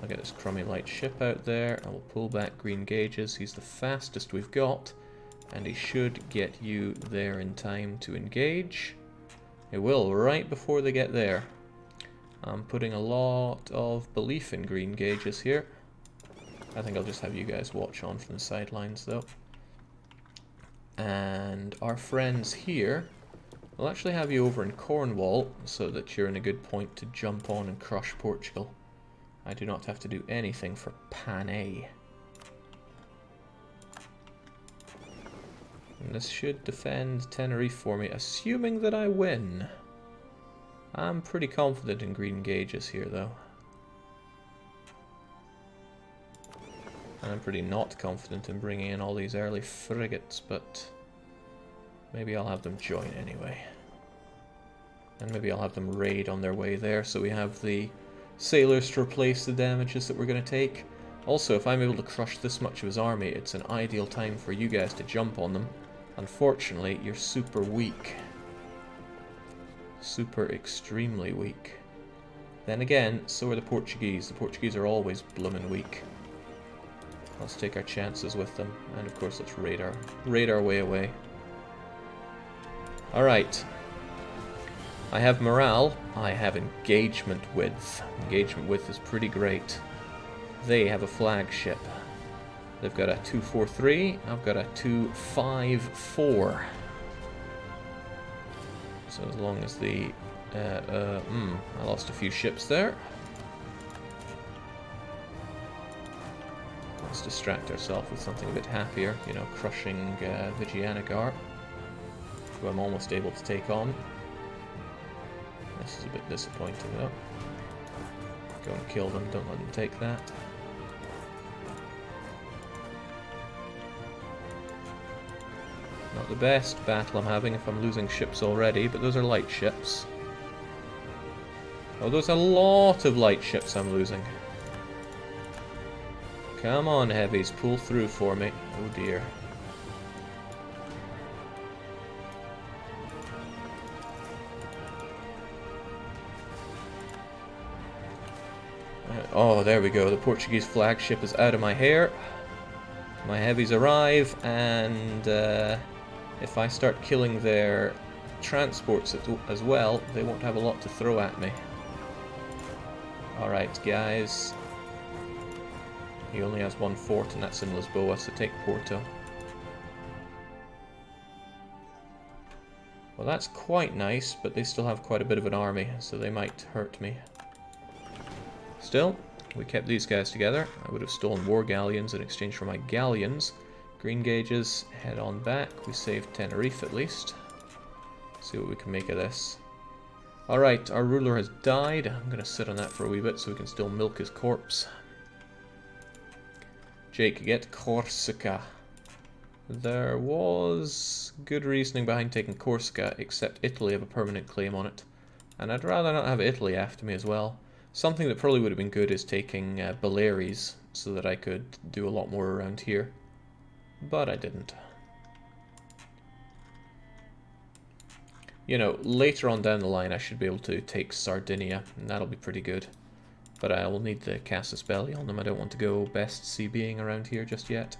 I'll get this crummy light ship out there. I will pull back green gauges. He's the fastest we've got, and he should get you there in time to engage. It will, right before they get there. I'm putting a lot of belief in green gauges here. I think I'll just have you guys watch on from the sidelines though. And our friends here, we'll actually have you over in Cornwall so that you're in a good point to jump on and crush Portugal. I do not have to do anything for Panay. And this should defend Tenerife for me, assuming that I win. I'm pretty confident in green gauges here though. And I'm pretty not confident in bringing in all these early frigates, but maybe I'll have them join anyway. And maybe I'll have them raid on their way there, so we have the sailors to replace the damages that we're going to take. Also, if I'm able to crush this much of his army, it's an ideal time for you guys to jump on them. Unfortunately, you're super weak. Super extremely weak. Then again, so are the Portuguese. The Portuguese are always bloomin' weak. Let's take our chances with them, and of course let's raid our way away. Alright. I have morale, I have engagement width. Engagement width is pretty great. They have a flagship. They've got a 243, I've got a 254. So as long as the... I lost a few ships there. Let's distract ourselves with something a bit happier, you know, crushing Vijayanagar, who I'm almost able to take on. This is a bit disappointing though. Go and kill them, don't let them take that. Not the best battle I'm having if I'm losing ships already, but those are light ships. Oh, there's a lot of light ships I'm losing. Come on, heavies, pull through for me. Oh dear. Oh, there we go. The Portuguese flagship is out of my hair. My heavies arrive, and if I start killing their transports as well, they won't have a lot to throw at me. Alright, guys. He only has one fort, and that's in Lisboa, so take Porto. Well, that's quite nice, but they still have quite a bit of an army, so they might hurt me. Still, we kept these guys together. I would have stolen war galleons in exchange for my galleons. Green gauges, head on back. We saved Tenerife at least. See what we can make of this. Alright, our ruler has died. I'm going to sit on that for a wee bit so we can still milk his corpse. Jake, get Corsica. There was good reasoning behind taking Corsica, except Italy have a permanent claim on it. And I'd rather not have Italy after me as well. Something that probably would have been good is taking Baleares, so that I could do a lot more around here. But I didn't. You know, later on down the line I should be able to take Sardinia, and that'll be pretty good. But I will need the Casus Belli on them. I don't want to go best CBing around here just yet.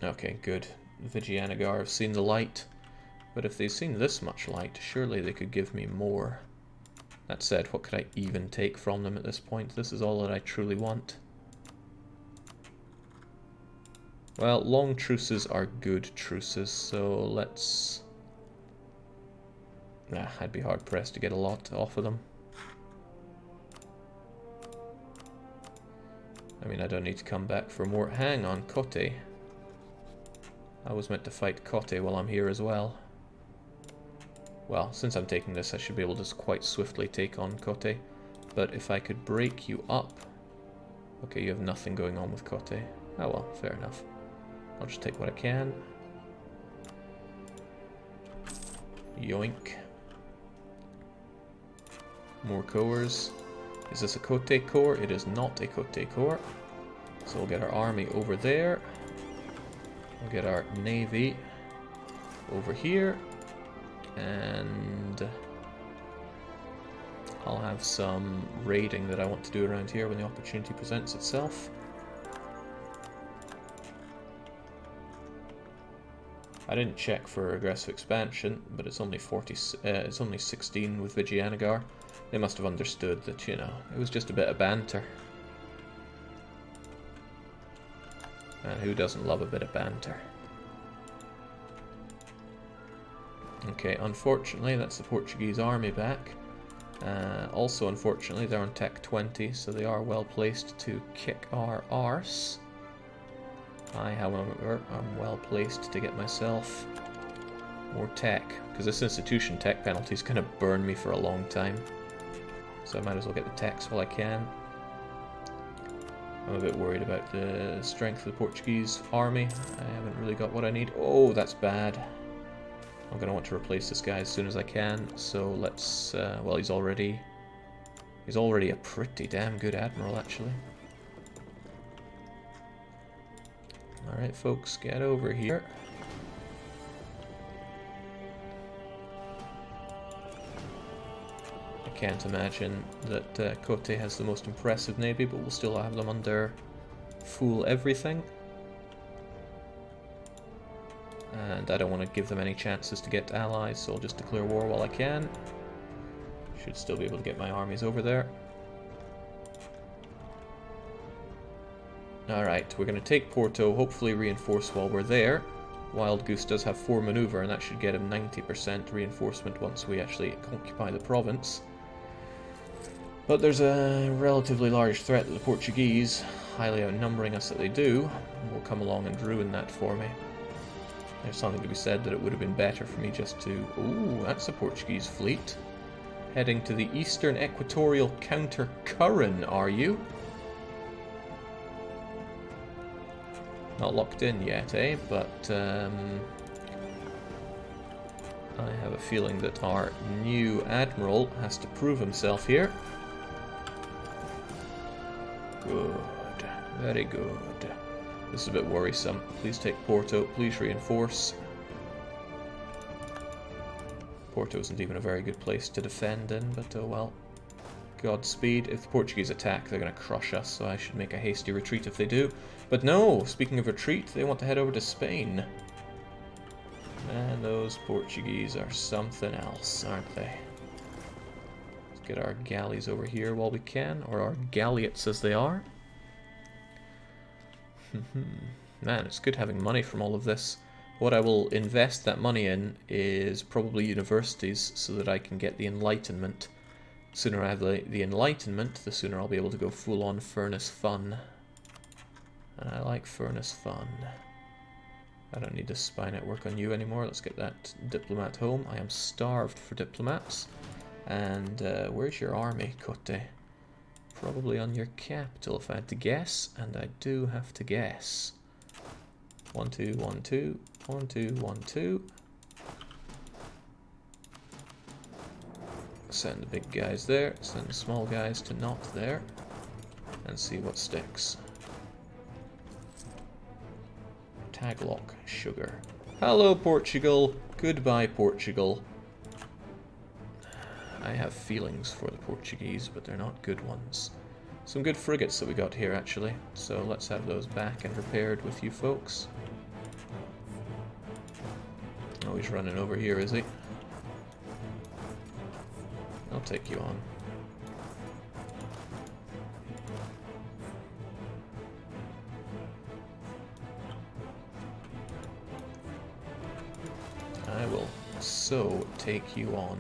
Okay, good. Vijayanagar have seen the light. But if they've seen this much light, surely they could give me more. That said, what could I even take from them at this point? This is all that I truly want. Well, long truces are good truces, so let's... Nah, I'd be hard-pressed to get a lot off of them. I mean, I don't need to come back for more. Hang on, Kotte. I was meant to fight Kotte while I'm here as well. Well, since I'm taking this, I should be able to quite swiftly take on Kotte. But if I could break you up... Okay, you have nothing going on with Kotte. Oh well, fair enough. I'll just take what I can. Yoink. More cores. Is this a Kotte core? It is not a Kotte core. So we'll get our army over there. We'll get our navy over here. And I'll have some raiding that I want to do around here when the opportunity presents itself. I didn't check for aggressive expansion, but it's only 16 with Vigianagar. They must have understood that, you know, it was just a bit of banter. And who doesn't love a bit of banter? Okay, unfortunately, that's the Portuguese army back. Also, unfortunately, they're on Tech 20, so they are well placed to kick our arse. I, however, am well placed to get myself more tech, because this institution tech penalty is going to burn me for a long time. So I might as well get the techs while I can. I'm a bit worried about the strength of the Portuguese army. I haven't really got what I need. Oh, that's bad. I'm going to want to replace this guy as soon as I can, so let's, well, he's already a pretty damn good admiral, actually. Alright, folks, get over here. I can't imagine that Cote has the most impressive navy, but we'll still have them under full everything. And I don't want to give them any chances to get allies, so I'll just declare war while I can. Should still be able to get my armies over there. Alright, we're going to take Porto, hopefully reinforce while we're there. Wild Goose does have 4 maneuver, and that should get him 90% reinforcement once we actually occupy the province. But there's a relatively large threat that the Portuguese, highly outnumbering us that they do, will come along and ruin that for me. There's something to be said that it would have been better for me just to... Ooh, that's a Portuguese fleet. Heading to the eastern equatorial counter Curran, are you? Not locked in yet, eh? But I have a feeling that our new admiral has to prove himself here. Good. Very good. This is a bit worrisome. Please take Porto. Please reinforce. Porto isn't even a very good place to defend in, but oh well. Godspeed. If the Portuguese attack, they're going to crush us, so I should make a hasty retreat if they do. But no! Speaking of retreat, they want to head over to Spain. Man, those Portuguese are something else, aren't they? Let's get our galleys over here while we can, or our galleots as they are. Man, it's good having money from all of this. What I will invest that money in is probably universities so that I can get the Enlightenment. The sooner I have the Enlightenment, the sooner I'll be able to go full-on Furnace Fun. And I like Furnace Fun. I don't need the spy network on you anymore. Let's get that diplomat home. I am starved for diplomats. And where's your army, Cote? Probably on your capital if I had to guess, and I do have to guess. 1, 2, 1, 2, 1, 2, 1, 2. Send the big guys there, send the small guys to not there, and see what sticks. Taglock, sugar. Hello, Portugal. Goodbye, Portugal. I have feelings for the Portuguese, but they're not good ones. Some good frigates that we got here, actually. So let's have those back and repaired with you folks. Oh, he's running over here, is he? I'll take you on. I will so take you on.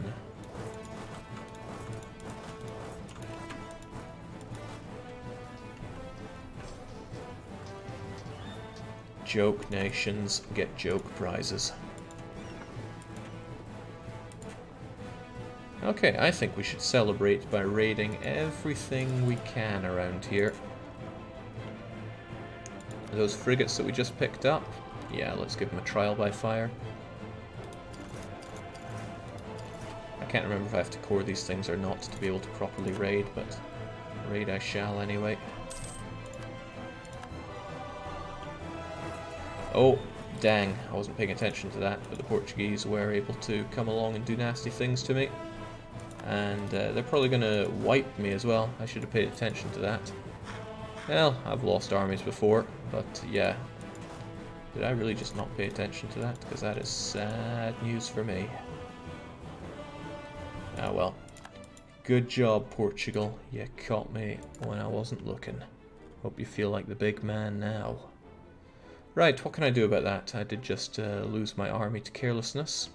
Joke nations get joke prizes. Okay, I think we should celebrate by raiding everything we can around here. Those frigates that we just picked up, yeah, let's give them a trial by fire. I can't remember if I have to core these things or not to be able to properly raid, but raid I shall anyway. Oh, dang, I wasn't paying attention to that, but the Portuguese were able to come along and do nasty things to me. And they're probably going to wipe me as well. I should have paid attention to that. Well, I've lost armies before, but yeah. Did I really just not pay attention to that? Because that is sad news for me. Ah well. Good job, Portugal. You caught me when I wasn't looking. Hope you feel like the big man now. Right, what can I do about that? I did just lose my army to carelessness.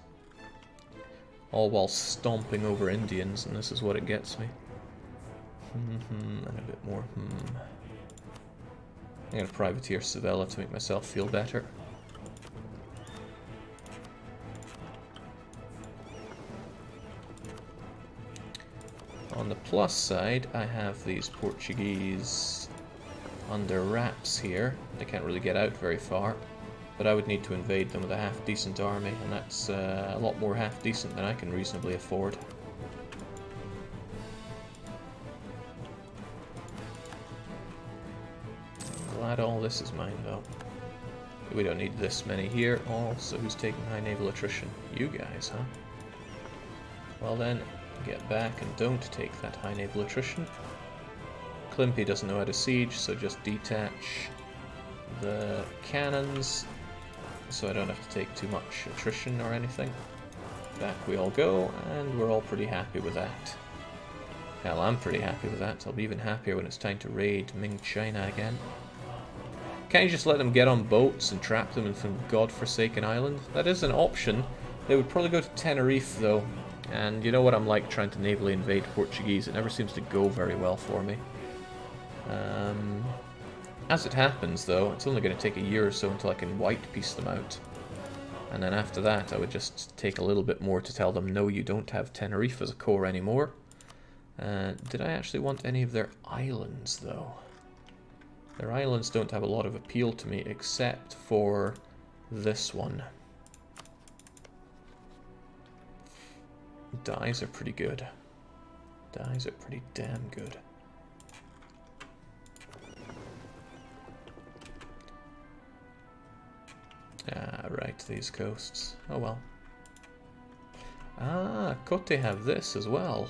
All while stomping over Indians, and this is what it gets me. And a bit more. I'm going to privateer Sevilla to make myself feel better. On the plus side, I have these Portuguese under wraps here. They can't really get out very far, but I would need to invade them with a half-decent army, and that's a lot more half-decent than I can reasonably afford. I'm glad all this is mine, though. We don't need this many here. Also, who's taking high naval attrition? You guys, huh? Well then, get back and don't take that high naval attrition. Klimpy doesn't know how to siege, so just detach the cannons so I don't have to take too much attrition or anything. Back we all go, and we're all pretty happy with that. Hell, I'm pretty happy with that. I'll be even happier when it's time to raid Ming China again. Can't you just let them get on boats and trap them in some godforsaken island? That is an option. They would probably go to Tenerife, though. And you know what I'm like trying to navally invade Portuguese. It never seems to go very well for me. As it happens, though, it's only going to take a year or so until I can white piece them out. And then after that, I would just take a little bit more to tell them, no, you don't have Tenerife as a core anymore. Did I actually want any of their islands, though? Their islands don't have a lot of appeal to me, except for this one. Dyes are pretty good. Dyes are pretty damn good. Ah, right, these coasts. Oh well. Ah, Cote have this as well.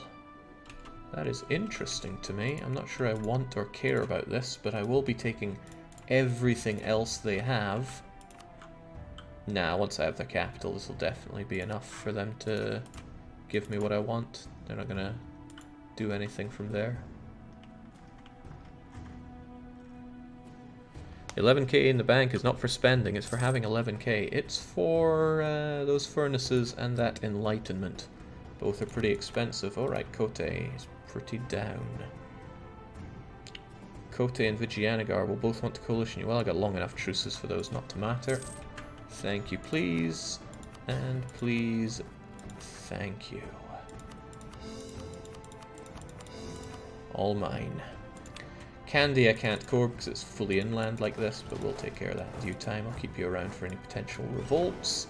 That is interesting to me. I'm not sure I want or care about this, but I will be taking everything else they have. Nah, once I have their capital, this will definitely be enough for them to give me what I want. They're not gonna do anything from there. 11k in the bank is not for spending, it's for having 11k. It's for those furnaces and that enlightenment. Both are pretty expensive. Alright, Cote is pretty down. Cote and Vijayanagar will both want to coalition you. Well, I got long enough truces for those not to matter. Thank you, please. And please, thank you. All mine. Kandy I can't core because it's fully inland like this, but we'll take care of that in due time. I'll keep you around for any potential revolts.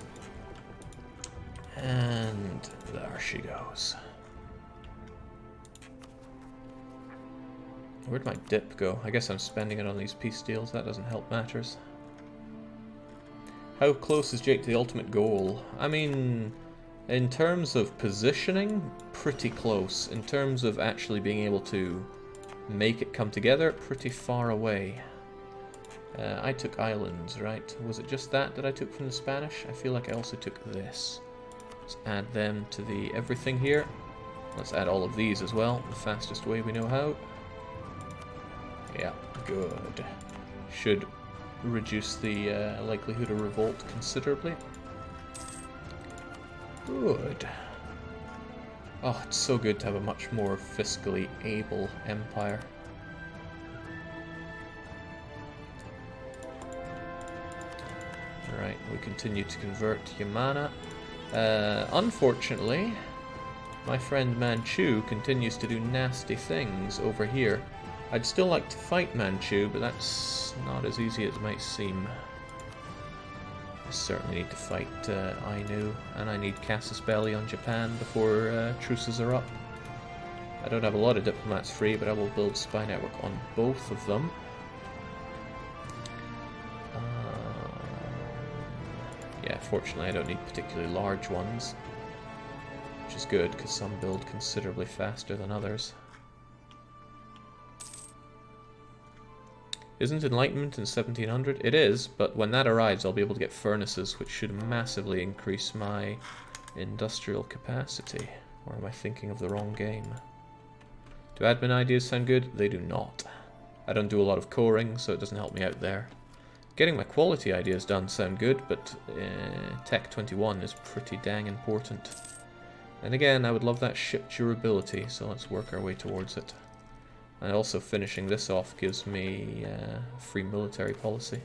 And there she goes. Where'd my dip go? I guess I'm spending it on these peace deals. That doesn't help matters. How close is Jake to the ultimate goal? I mean, in terms of positioning, pretty close. In terms of actually being able to make it come together, pretty far away. I took islands, right? Was it just that I took from the Spanish? I feel like I also took this. Let's add them to the everything here. Let's add all of these as well, the fastest way we know how. Yeah, good. Should reduce the likelihood of revolt considerably. Good. Oh, it's so good to have a much more fiscally able empire. Alright, we continue to convert Yamana. Unfortunately, my friend Manchu continues to do nasty things over here. I'd still like to fight Manchu, but that's not as easy as it might seem. I certainly need to fight Ainu, and I need Casus Belli on Japan before truces are up. I don't have a lot of diplomats free, but I will build spy network on both of them. Yeah, fortunately I don't need particularly large ones. which is good, because some build considerably faster than others. Isn't Enlightenment in 1700? It is, but when that arrives I'll be able to get furnaces, which should massively increase my industrial capacity. Or am I thinking of the wrong game? Do admin ideas sound good? They do not. I don't do a lot of coring, so it doesn't help me out there. Getting my quality ideas done sound good, but Tech 21 is pretty dang important. And again, I would love that ship durability, so let's work our way towards it. And also finishing this off gives me free military policy.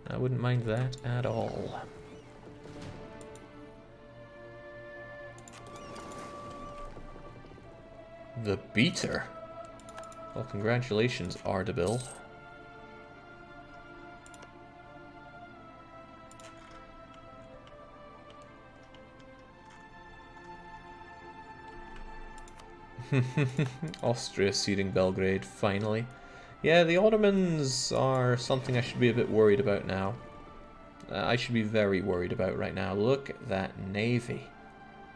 I wouldn't mind that at all. The beater? Well, congratulations, Ardabil. Austria ceding Belgrade, finally. Yeah, the Ottomans are something I should be a bit worried about now. I should be very worried about right now. Look at that navy.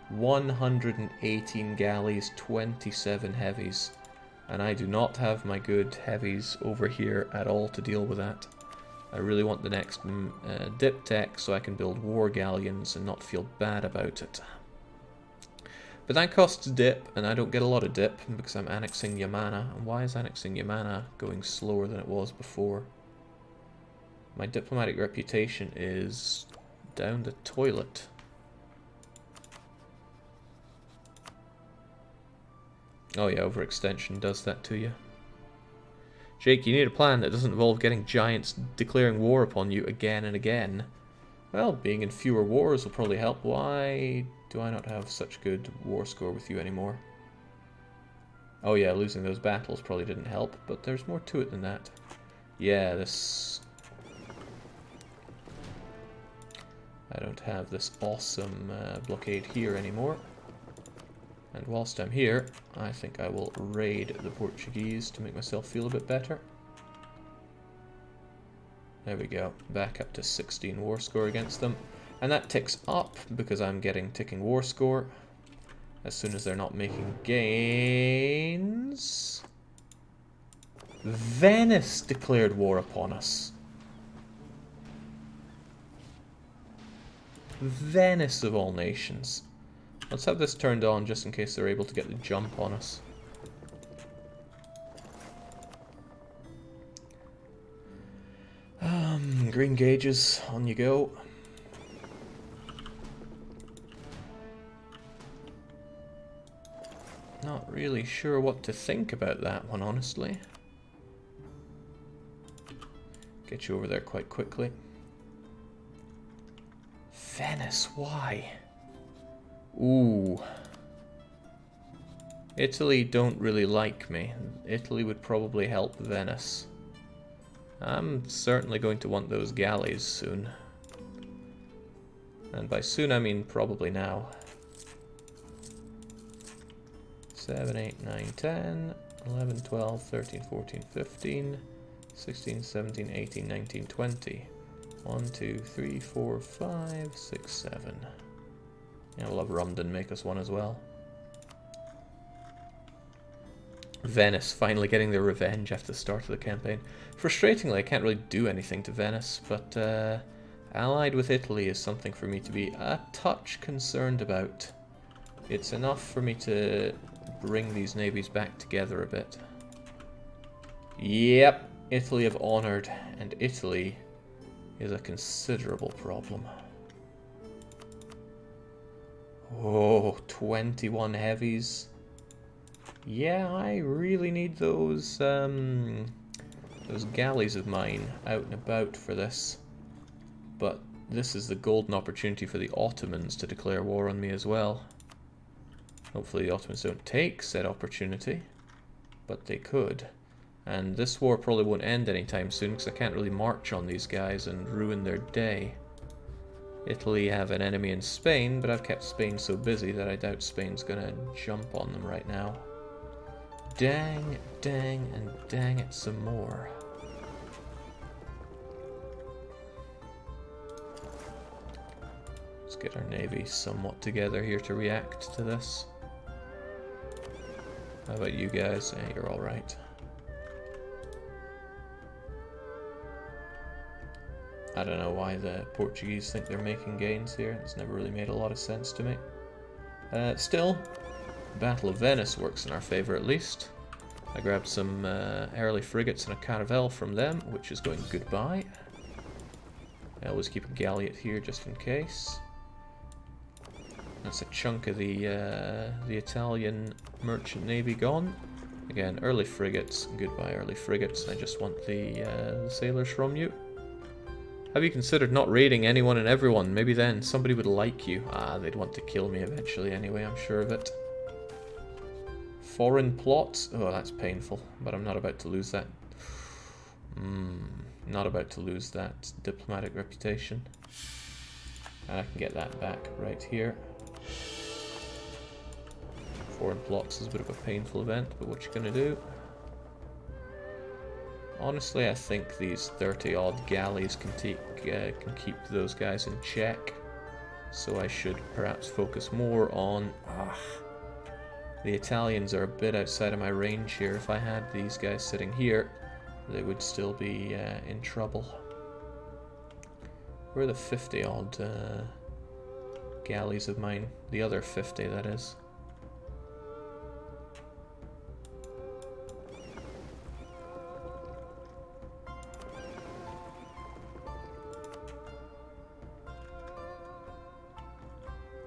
118 galleys, 27 heavies. And I do not have my good heavies over here at all to deal with that. I really want the next dip tech so I can build war galleons and not feel bad about it. But that costs dip, and I don't get a lot of dip because I'm annexing Yamana. And why is annexing Yamana going slower than it was before? My diplomatic reputation is down the toilet. Oh yeah, overextension does that to you. Jake, you need a plan that doesn't involve getting giants declaring war upon you again and again. Well, being in fewer wars will probably help. Why do I not have such good war score with you anymore? Oh yeah, losing those battles probably didn't help, but there's more to it than that. Yeah, this... I don't have this awesome blockade here anymore. And whilst I'm here, I think I will raid the Portuguese to make myself feel a bit better. There we go, back up to 16 war score against them. And that ticks up because I'm getting ticking war score as soon as they're not making gains. Venice declared war upon us. Venice of all nations. Let's have this turned on just in case they're able to get the jump on us. Green gauges, on you go. Not really sure what to think about that one, honestly. Get you over there quite quickly. Venice, why? Ooh. Italy don't really like me. Italy would probably help Venice. I'm certainly going to want those galleys soon. And by soon I mean probably now. 7, 8, 9, 10, 11, 12, 13, 14, 15, 16, 17, 18, 19, 20. 1, 2, 3, 4, 5, 6, 7. Yeah, we'll have Rumden make us one as well. Venice finally getting their revenge after the start of the campaign. Frustratingly, I can't really do anything to Venice, but allied with Italy is something for me to be a touch concerned about. It's enough for me to bring these navies back together a bit. Yep, Italy have honoured, and Italy is a considerable problem. Oh, 21 heavies. Yeah, I really need those galleys of mine out and about for this. But this is the golden opportunity for the Ottomans to declare war on me as well. Hopefully the Ottomans don't take said opportunity, but they could. And this war probably won't end anytime soon because I can't really march on these guys and ruin their day. Italy have an enemy in Spain, but I've kept Spain so busy that I doubt Spain's gonna jump on them right now. Dang, dang, and dang it some more. Let's get our navy somewhat together here to react to this. How about you guys? You're alright. I don't know why the Portuguese think they're making gains here. It's never really made a lot of sense to me. Still, the Battle of Venice works in our favour at least. I grabbed some early frigates and a caravel from them, which is going goodbye. I always keep a galleot here just in case. That's a chunk of the Italian merchant navy gone. Again, early frigates, goodbye early frigates. I just want the sailors from you. Have you considered not raiding anyone and everyone? Maybe then somebody would like you. Ah, they'd want to kill me eventually anyway, I'm sure of it. Foreign plots? Oh, that's painful, but I'm not about to lose that. Not about to lose that diplomatic reputation. And I can get that back right here. Foreign plots is a bit of a painful event, but what you gonna do? Honestly, I think these 30-odd galleys can keep those guys in check. So I should perhaps focus more on... the Italians are a bit outside of my range here. If I had these guys sitting here, they would still be in trouble. Where are the 50-odd galleys of mine? The other 50, that is.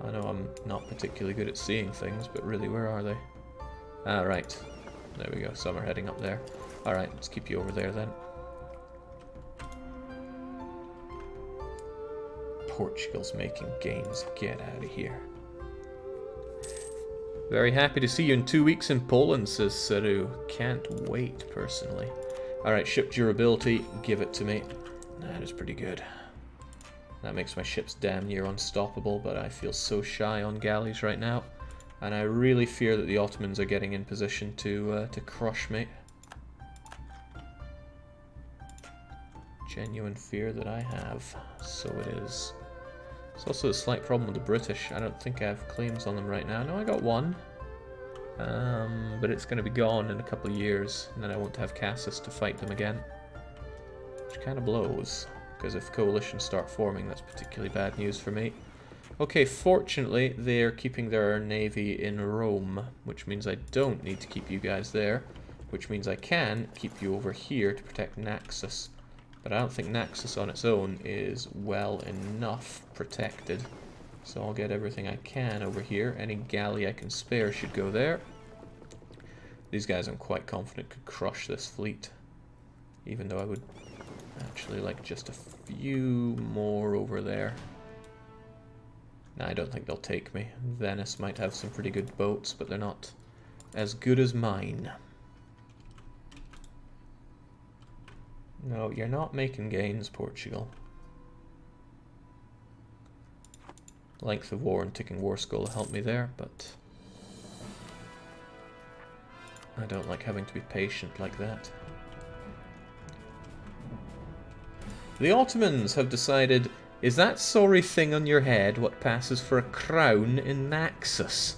I know I'm not particularly good at seeing things, but really, where are they? Ah, right. There we go. Some are heading up there. Alright, let's keep you over there then. Portugal's making gains. Get out of here. Very happy to see you in 2 weeks in Poland, says Saru. Can't wait, personally. Alright, ship durability. Give it to me. That is pretty good. That makes my ships damn near unstoppable, but I feel so shy on galleys right now. And I really fear that the Ottomans are getting in position to crush me. Genuine fear that I have. So it is. It's also a slight problem with the British. I don't think I have claims on them right now. No, I got one. But it's going to be gone in a couple of years, and then I won't have Naxos to fight them again. Which kind of blows. Because if coalitions start forming, that's particularly bad news for me. Okay, fortunately, they're keeping their navy in Rome, which means I don't need to keep you guys there, which means I can keep you over here to protect Naxos. But I don't think Naxos on its own is well enough protected. So I'll get everything I can over here. Any galley I can spare should go there. These guys, I'm quite confident, could crush this fleet, even though I would actually like just a few more over there. Nah, I don't think they'll take me. Venice might have some pretty good boats, but they're not as good as mine. No, you're not making gains, Portugal. Length of war and ticking war skull help me there, but I don't like having to be patient like that. The Ottomans have decided, is that sorry thing on your head what passes for a crown in Naxos?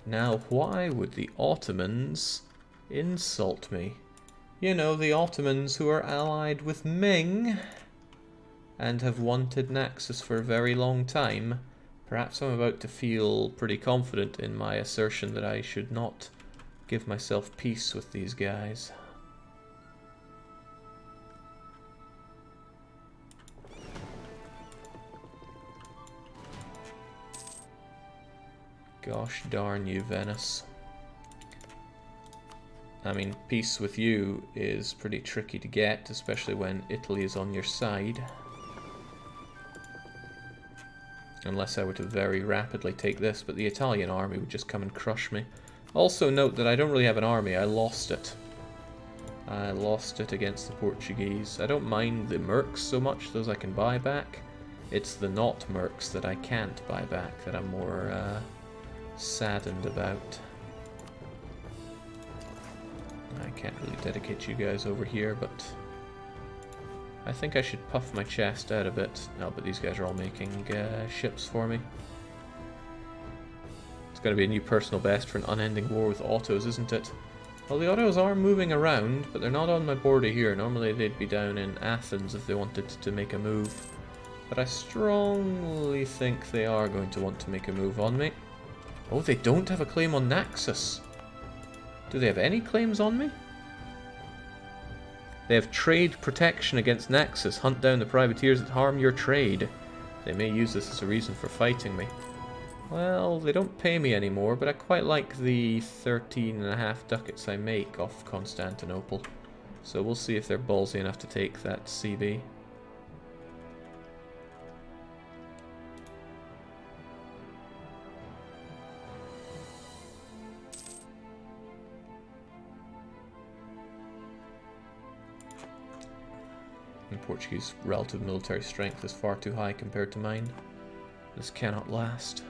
Now, why would the Ottomans insult me? You know, the Ottomans who are allied with Ming and have wanted Naxos for a very long time. Perhaps I'm about to feel pretty confident in my assertion that I should not give myself peace with these guys. Gosh darn you, Venice. I mean, peace with you is pretty tricky to get, especially when Italy is on your side. Unless I were to very rapidly take this, but the Italian army would just come and crush me. Also note that I don't really have an army, I lost it. I lost it against the Portuguese. I don't mind the mercs so much, those I can buy back. It's the not mercs that I can't buy back that I'm more saddened about. I can't really dedicate you guys over here, but I think I should puff my chest out a bit. No, but these guys are all making ships for me. It's going to be a new personal best for an unending war with autos, isn't it? Well, the autos are moving around, but they're not on my border here. Normally they'd be down in Athens if they wanted to make a move. But I strongly think they are going to want to make a move on me. Oh, they don't have a claim on Naxos. Do they have any claims on me? They have trade protection against Naxos. Hunt down the privateers that harm your trade. They may use this as a reason for fighting me. Well, they don't pay me anymore, but I quite like the 13.5 ducats I make off Constantinople. So we'll see if they're ballsy enough to take that CB. And Portuguese relative military strength is far too high compared to mine. This cannot last.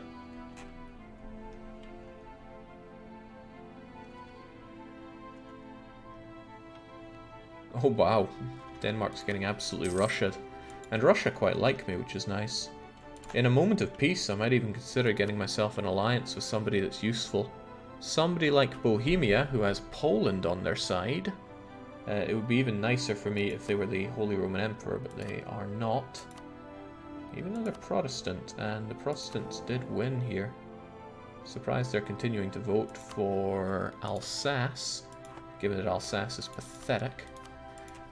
Oh wow, Denmark's getting absolutely Russia'd. And Russia quite like me, which is nice. In a moment of peace, I might even consider getting myself an alliance with somebody that's useful. Somebody like Bohemia, who has Poland on their side. It would be even nicer for me if they were the Holy Roman Emperor, but they are not. Even though they're Protestant, and the Protestants did win here. Surprised they're continuing to vote for Alsace, given that Alsace is pathetic.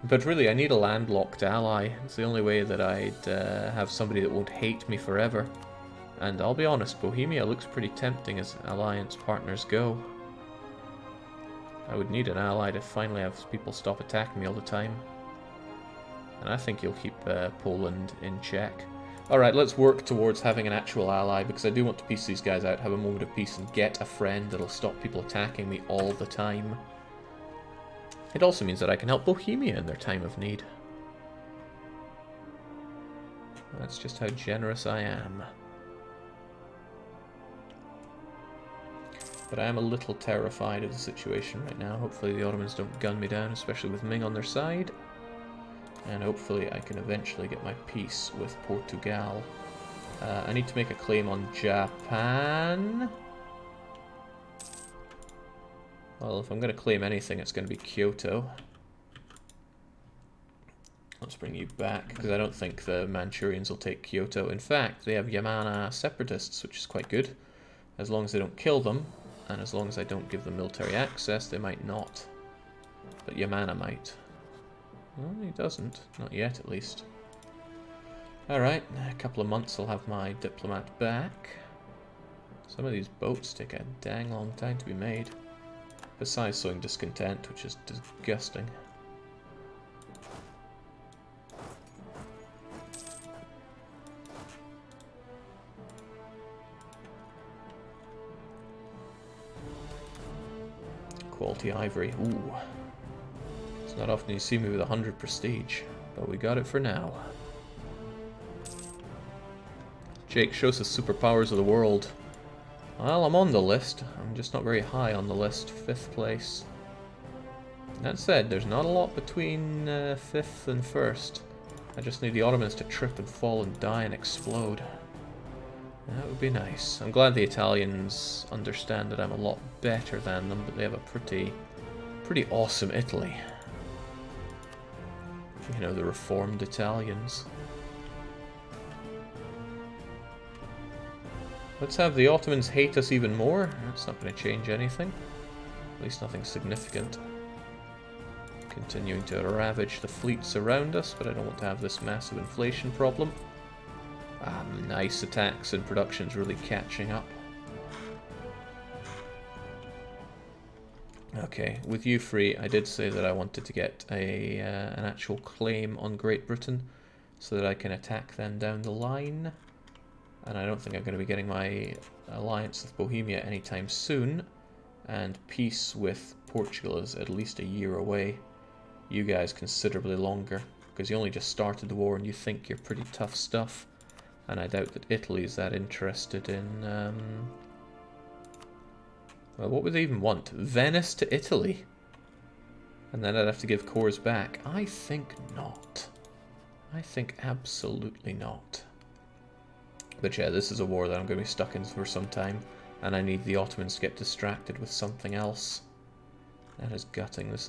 But really, I need a landlocked ally. It's the only way that I'd have somebody that won't hate me forever. And I'll be honest, Bohemia looks pretty tempting as alliance partners go. I would need an ally to finally have people stop attacking me all the time. And I think you'll keep Poland in check. Alright, let's work towards having an actual ally, because I do want to piece these guys out, have a moment of peace, and get a friend that'll stop people attacking me all the time. It also means that I can help Bohemia in their time of need. That's just how generous I am. But I am a little terrified of the situation right now. Hopefully the Ottomans don't gun me down, especially with Ming on their side. And hopefully I can eventually get my peace with Portugal. I need to make a claim on Japan. Well, if I'm going to claim anything, it's going to be Kyoto. Let's bring you back, because I don't think the Manchurians will take Kyoto. In fact, they have Yamana separatists, which is quite good. As long as they don't kill them. And as long as I don't give them military access, they might not. But Yamana might. Well, he doesn't. Not yet, at least. Alright, a couple of months I'll have my diplomat back. Some of these boats take a dang long time to be made. Besides sowing discontent, which is disgusting. Quality ivory. Ooh. It's not often you see me with 100 prestige, but we got it for now. Jake, shows us superpowers of the world. Well, I'm on the list. I'm just not very high on the list. 5th place. That said, there's not a lot between 5th and 1st. I just need the Ottomans to trip and fall and die and explode. That would be nice. I'm glad the Italians understand that I'm a lot better than them, but they have a pretty awesome Italy. You know, the reformed Italians. Let's have the Ottomans hate us even more. That's not going to change anything. At least nothing significant. Continuing to ravage the fleets around us, but I don't want to have this massive inflation problem. Nice, attacks and production's really catching up. Okay, with you free, I did say that I wanted to get an actual claim on Great Britain so that I can attack them down the line. And I don't think I'm going to be getting my alliance with Bohemia anytime soon. And peace with Portugal is at least a year away. You guys considerably longer, because you only just started the war and you think you're pretty tough stuff. And I doubt that Italy is that interested in... well, what would they even want? Venice to Italy? And then I'd have to give cores back. I think not. I think absolutely not. But yeah, this is a war that I'm going to be stuck in for some time, and I need the Ottomans to get distracted with something else. That is gutting. This